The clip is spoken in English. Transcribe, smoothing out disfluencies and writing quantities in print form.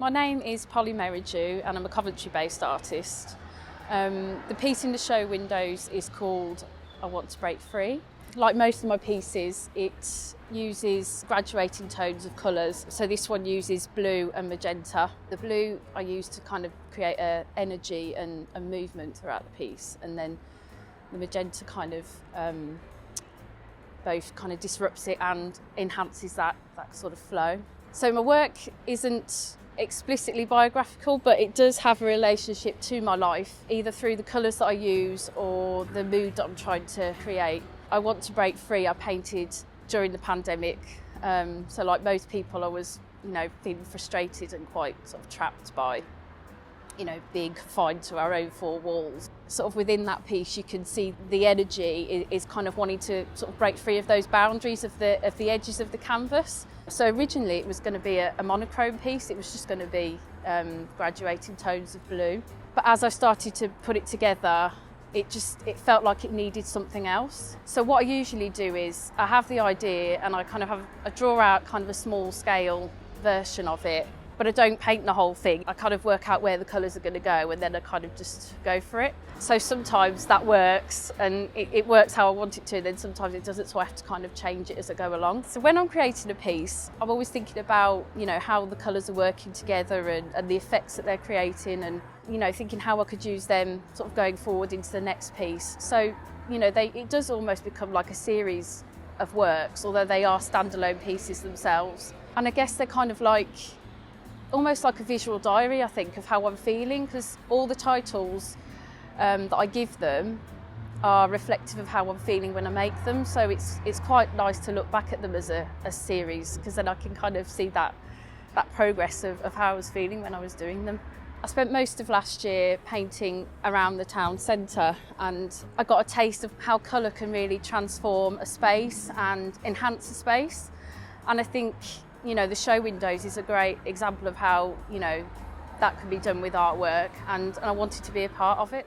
My name is Polly Merridew and I'm a Coventry-based artist. The piece in the show windows is called I Want to Break Free. Like most of my pieces, it uses graduating tones of colours. So this one uses blue and magenta. The blue I use to kind of create an energy and a movement throughout the piece, and then the magenta kind of both kind of disrupts it and enhances that sort of flow. So my work isn't explicitly biographical, but it does have a relationship to my life, either through the colours that I use or the mood that I'm trying to create. I Want to Break Free I painted during the pandemic. So like most people, I was, feeling frustrated and quite sort of trapped by, being confined to our own four walls. Sort of within that piece, you can see the energy is kind of wanting to sort of break free of those boundaries of the edges of the canvas. So originally it was going to be a monochrome piece. It was just going to be graduating tones of blue. But as I started to put it together, it felt like it needed something else. So what I usually do is I have the idea and I draw out kind of a small scale version of it, but I don't paint the whole thing. I kind of work out where the colours are going to go and then I kind of just go for it. So sometimes that works and it works how I want it to, then sometimes it doesn't, so I have to kind of change it as I go along. So when I'm creating a piece, I'm always thinking about, how the colours are working together and the effects that they're creating, and, thinking how I could use them sort of going forward into the next piece. So, it does almost become like a series of works, although they are standalone pieces themselves. And I guess they're kind of like, almost like a visual diary, I think, of how I'm feeling, because all the titles that I give them are reflective of how I'm feeling when I make them. So it's quite nice to look back at them as a series, because then I can kind of see that progress of how I was feeling when I was doing them. I spent most of last year painting around the town centre, and I got a taste of how colour can really transform a space and enhance a space. And I think the show windows is a great example of how, that can be done with artwork, and I wanted to be a part of it.